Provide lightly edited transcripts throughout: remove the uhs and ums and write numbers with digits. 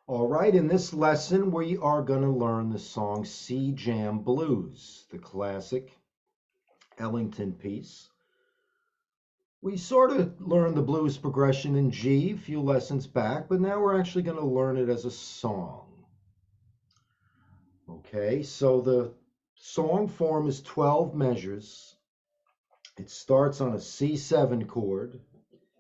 All right, in this lesson, we are going to learn the song C Jam Blues, the classic Ellington piece. We sort of learned the blues progression in G a few lessons back, but now we're actually going to learn it as a song. Okay, so the song form is 12 measures. It starts on a C7 chord.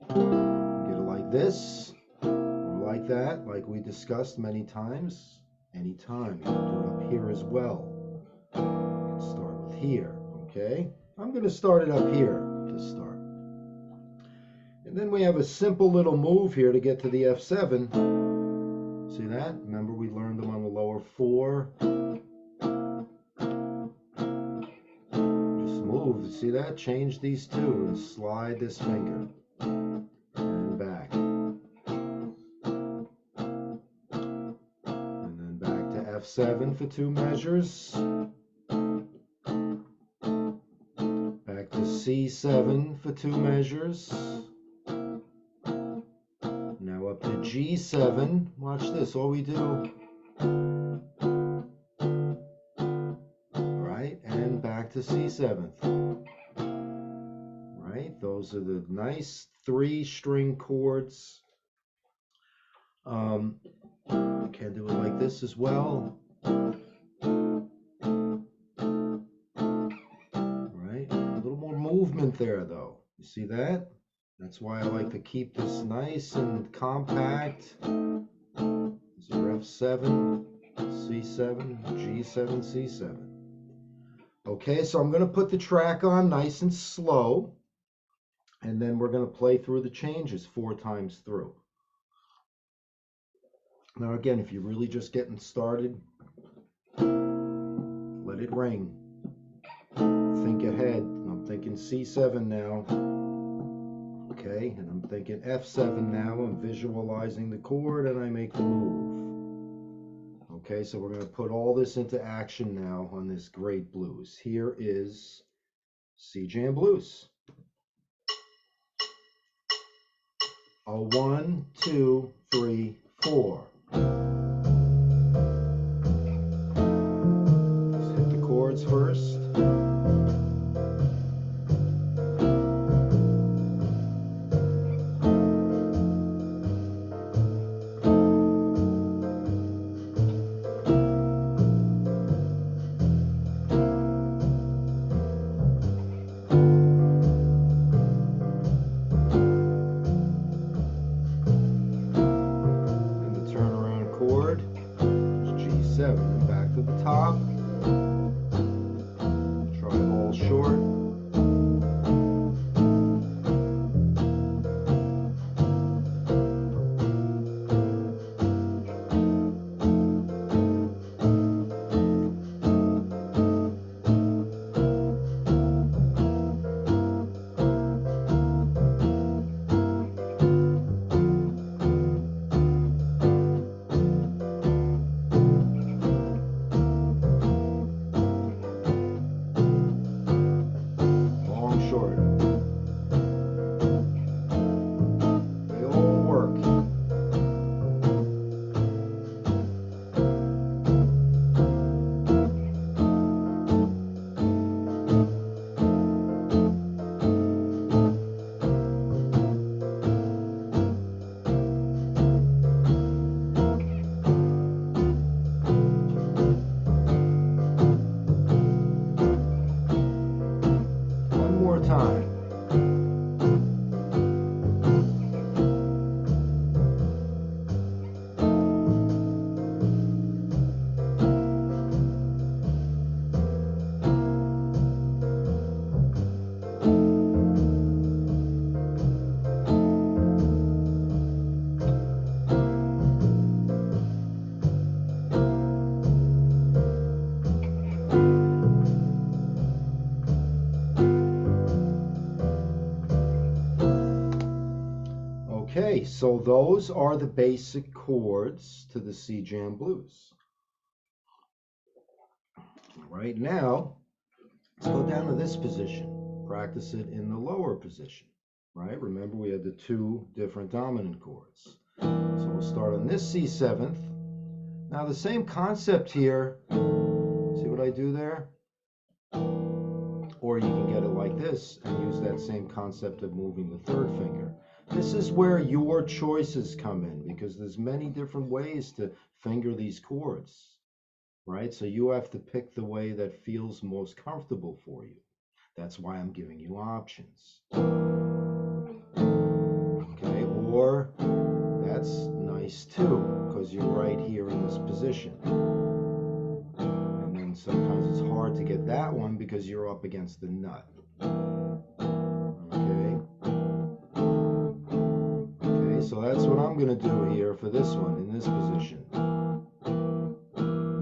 Get it like this, or like that, like we discussed many times. Anytime. You can do it up here as well. You can start with here, okay? I'm going to start it up here to start. And then we have a simple little move here to get to the F7. See that? Remember we learned them on the lower four. Just move. See that? Change these two and slide this finger. And back. And then back to F7 for 2 measures. Back to C7 for 2 measures. Now up to G7. Watch this. All we do. Right? And back to C7th. Right? Those are the nice 3-string chords. You can do it like this as well. Right? A little more movement there, though. You see that? That's why I like to keep this nice and compact. This is F7, C7, G7, C7. Okay, so I'm going to put the track on nice and slow, and then we're going to play through the changes 4 times through. Now again, if you're really just getting started, let it ring. Think ahead. I'm thinking C7 now. Okay, and I'm thinking F7 now. I'm visualizing the chord and I make the move. Okay, so we're going to put all this into action now on this great blues. Here is C Jam Blues. A 1, 2, 3, 4. Let's hit the chords first. G7, back to the top. Try all short. Time. Okay, so those are the basic chords to the C Jam Blues. Right now, let's go down to this position. Practice it in the lower position, right? Remember we had the 2 different dominant chords. So we'll start on this C7th, Now the same concept here, see what I do there? Or you can get it like this and use that same concept of moving the third finger. This is where your choices come in, because there's many different ways to finger these chords, right? So you have to pick the way that feels most comfortable for you. That's why I'm giving you options. Okay, or that's nice too, because you're right here in this position. And then sometimes it's hard to get that one because you're up against the nut. Okay. Okay, so that's what I'm going to do here for this one, in this position.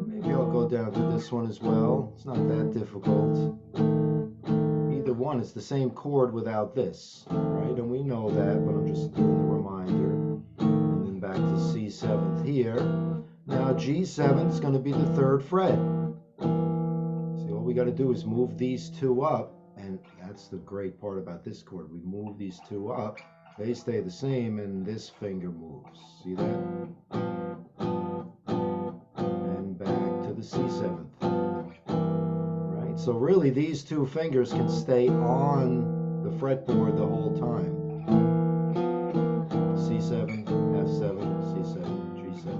Maybe I'll go down to this one as well. It's not that difficult. Either one, it's the same chord without this, right? And we know that, but I'm just doing the reminder. And then back to C7th here. Now G7 is going to be the 3rd fret. See, all we got to do is move these two up, and that's the great part about this chord. We move these two up, they stay the same, and this finger moves. See that? And back to the C7th. Right? So really, these two fingers can stay on the fretboard the whole time. C7, F7, C7, G7.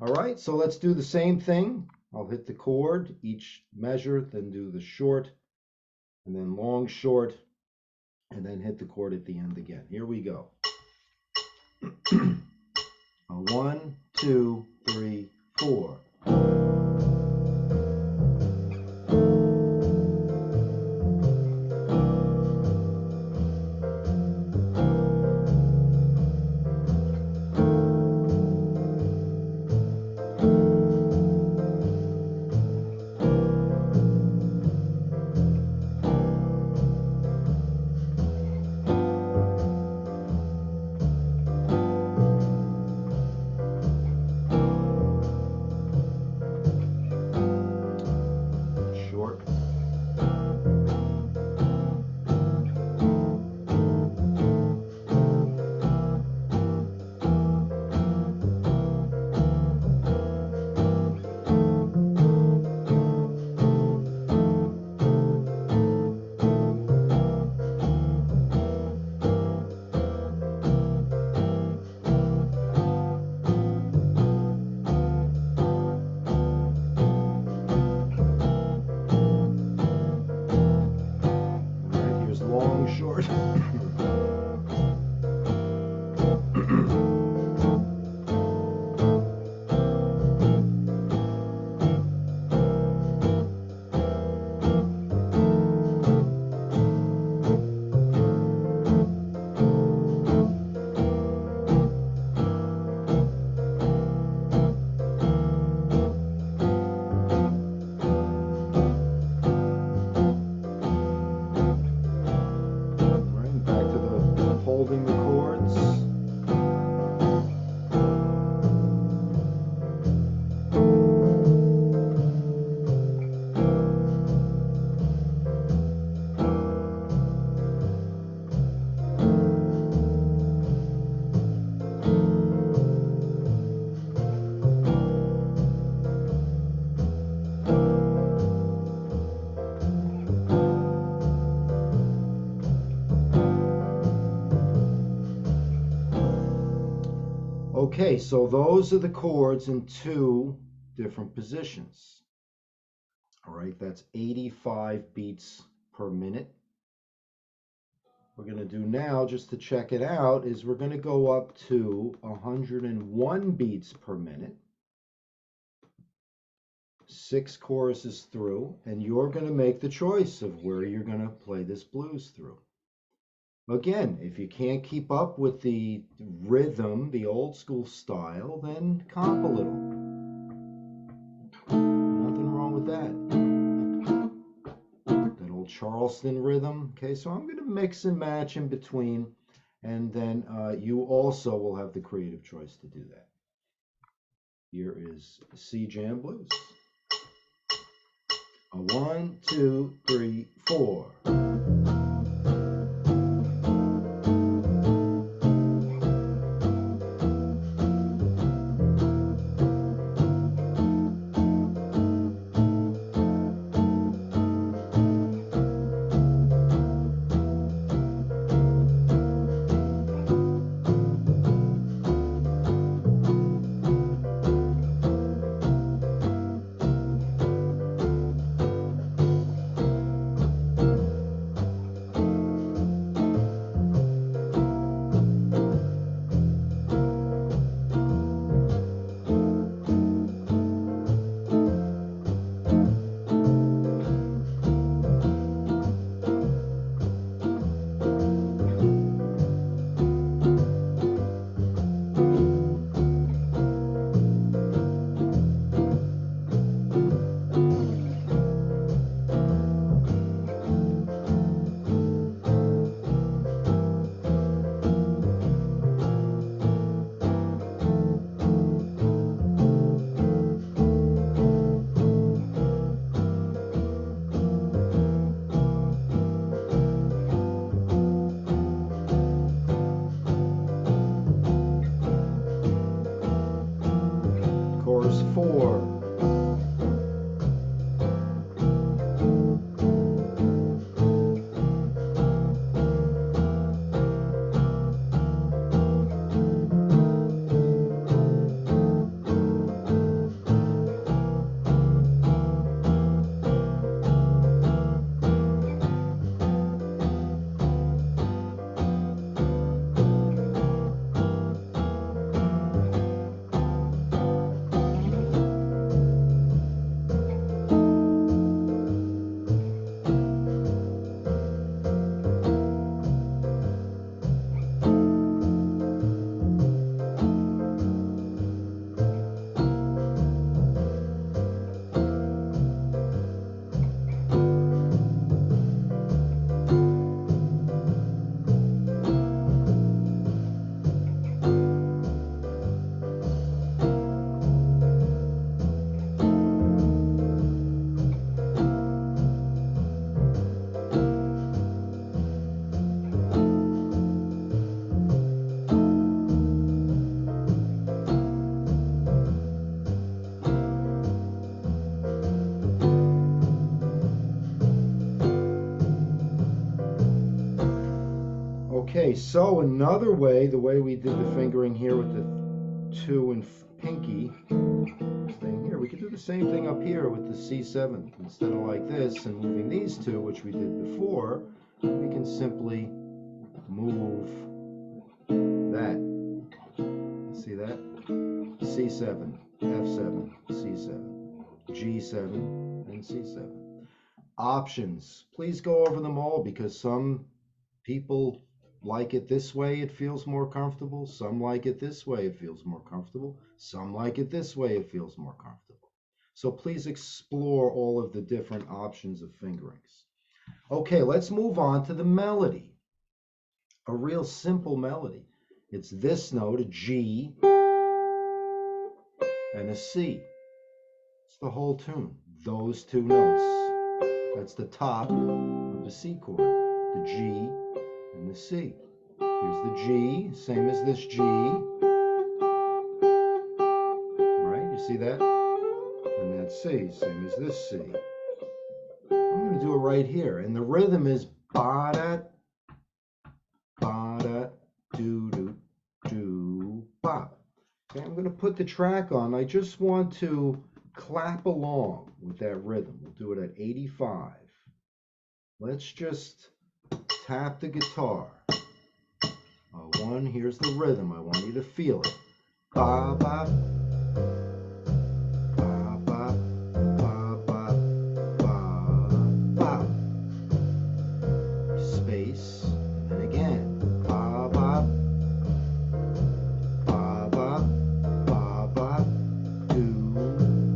All right, so let's do the same thing. I'll hit the chord, each measure, then do the short, and then long, short, and then hit the chord at the end again. Here we go. 1, 2, 3, 4. Okay, so those are the chords in 2 different positions. All right, that's 85 beats per minute. What we're going to do now, just to check it out, is we're going to go up to 101 beats per minute. 6 choruses through, and you're going to make the choice of where you're going to play this blues through. Again, if you can't keep up with the rhythm, the old school style, then comp a little. Nothing wrong with that. That old Charleston rhythm. Okay, so I'm going to mix and match in between, and then you also will have the creative choice to do that. Here is C Jam Blues. 1, 2, 3, 4. verse 4. Okay, so another way, the way we did the fingering here with the 2 and pinky thing here, we could do the same thing up here with the C7. Instead of like this and moving these two, which we did before, we can simply move that. See that? C7, F7, C7, G7, and C7. Options. Please go over them all because some people like it this way, it feels more comfortable. Some like it this way, it feels more comfortable. Some like it this way, it feels more comfortable. So please explore all of the different options of fingerings. Okay, let's move on to the melody. A real simple melody. It's this note, a G, and a C. It's the whole tune. Those 2 notes. That's the top of the C chord, the G and the C. Here's the G, same as this G. Right, you see that? And that C, same as this C. I'm going to do it right here. And the rhythm is ba-da, do-do, do, ba. Okay, I'm going to put the track on. I just want to clap along with that rhythm. We'll do it at 85. Let's just tap the guitar. 1, here's the rhythm. I want you to feel it. Ba, ba, ba, ba, ba, ba, ba, ba. Space, and then again. Ba, ba, ba, ba, ba, ba, do,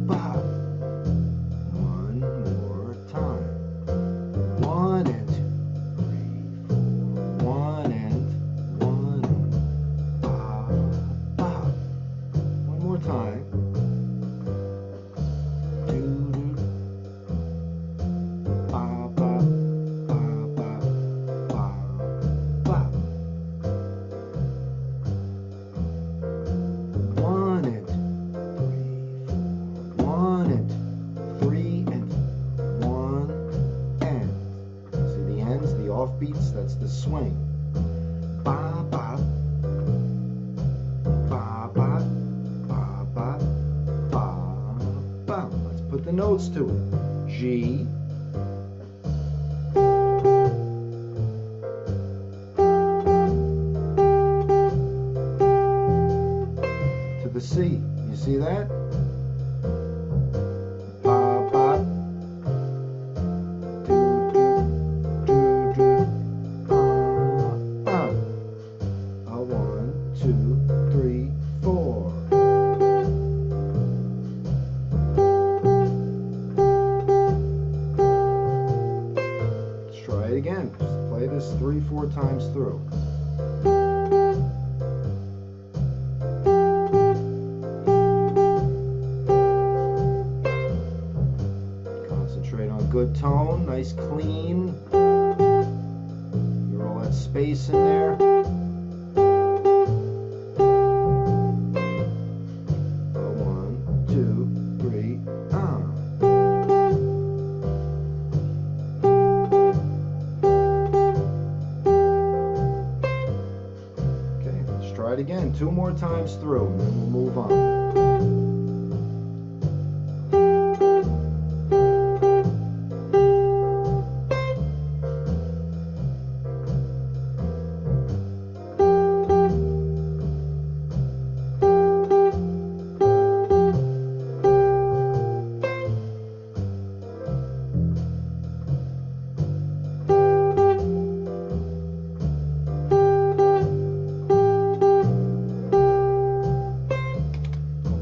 ba. 1 more time. 1 and 2, 3, 4. 1 and 1 and ba, ba. 1 more time. Do, do, ba, ba, ba, ba, ba, ba. 1 and 3, 4. 1 and 3 and 1 and. See the ends, the offbeats, that's the swing. Ba, ba, ba, ba, ba, ba, ba, ba. Let's put the notes to it. G, to the C. You see that? Ba, ba, do, do, do, ba, ba. 1, 2, 3, 4. Let's try it again. Just play this 3-4 times through. Concentrate on good tone, nice clean. Hear all that space in there. 1, 2, more times through, and then we'll move on.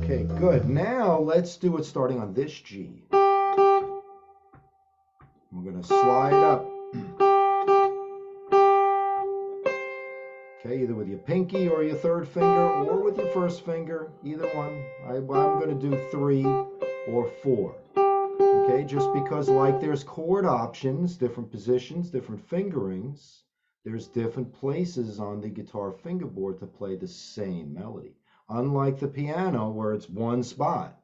Okay, good. Now let's do it starting on this G. We're going to slide up. Okay, either with your pinky or your third finger or with your first finger, either one. I'm going to do 3 or 4. Okay, just because like there's chord options, different positions, different fingerings, there's different places on the guitar fingerboard to play the same melody. Unlike the piano where it's one spot.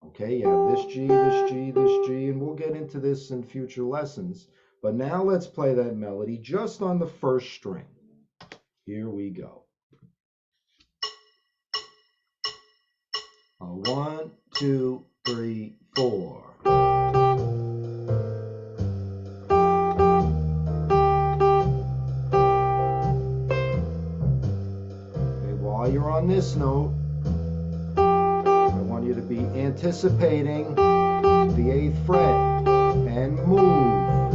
Okay, you have this G, this G, this G, and we'll get into this in future lessons. But now let's play that melody just on the first string. Here we go. 1, 2, 3, 4. While you're on this note, I want you to be anticipating the 8th fret and move.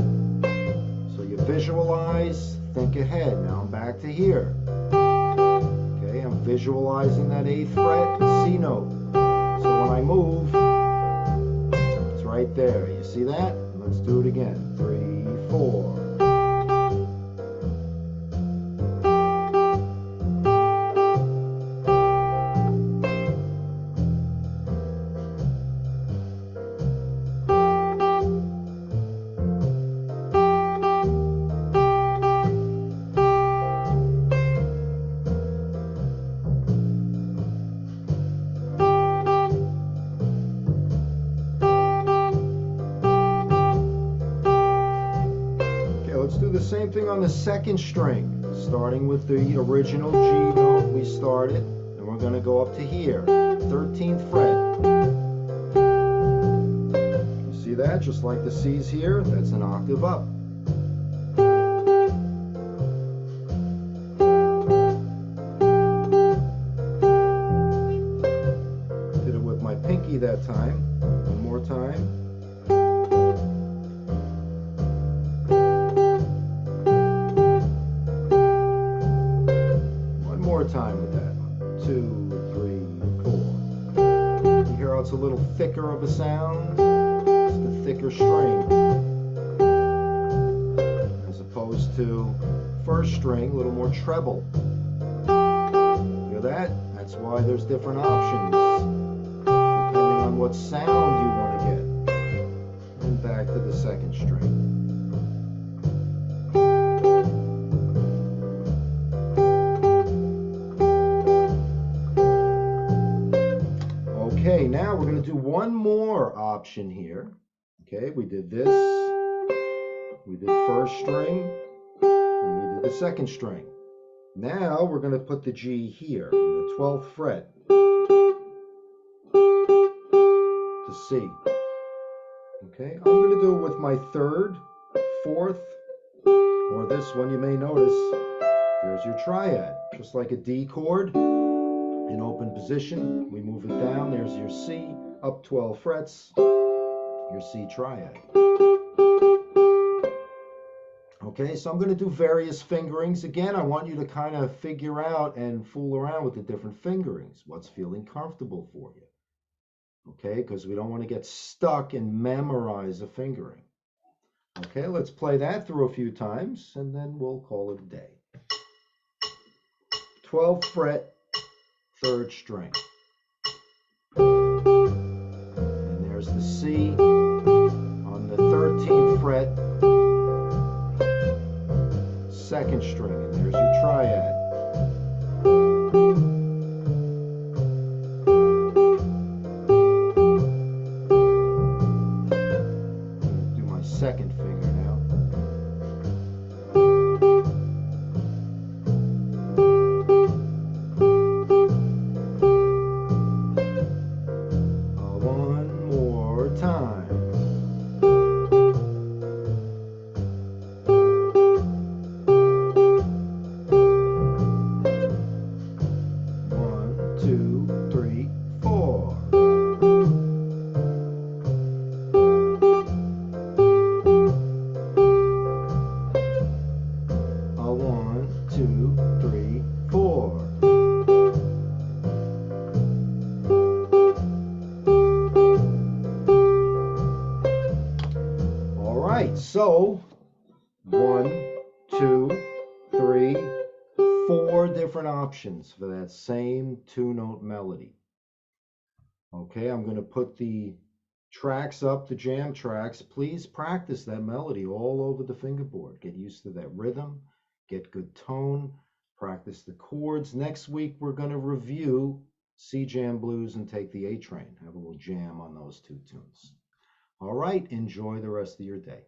So you visualize, think ahead. Now I'm back to here. Okay, I'm visualizing that 8th fret C note. So when I move, it's right there. You see that? Let's do it again. 3, 4. Let's do the same thing on the second string, starting with the original G note we started, and we're going to go up to here, 13th fret. You see that? Just like the C's here, that's an octave up. Did it with my pinky that time. One more time. Time with that. 2, 3, 4. You hear how it's a little thicker of a sound? It's the thicker string. As opposed to first string, a little more treble. Hear that? That's why there's different options, depending on what sound you want to get. And back to the second string. Okay, now we're going to do one more option here. Okay, we did this, we did first string, and we did the second string. Now we're going to put the G here, in the 12th fret, to C. Okay, I'm going to do it with my 3rd, 4th, or this one you may notice, there's your triad, just like a D chord. In open position, we move it down, there's your C, up 12 frets, your C triad. Okay, so I'm going to do various fingerings. Again, I want you to kind of figure out and fool around with the different fingerings, what's feeling comfortable for you. Okay, because we don't want to get stuck and memorize a fingering. Okay, let's play that through a few times, and then we'll call it a day. 12th fret, 3rd string. And there's the C on the 13th fret, 2nd string, and there's your triad. Do my second finger now. So 1, 2, 3, 4 different options for that same 2-note melody. Okay, I'm going to put the tracks up, the jam tracks. Please practice that melody all over the fingerboard. Get used to that rhythm, get good tone, practice the chords. Next week, we're going to review C Jam Blues and Take the A Train. Have a little jam on those two tunes. All right, enjoy the rest of your day.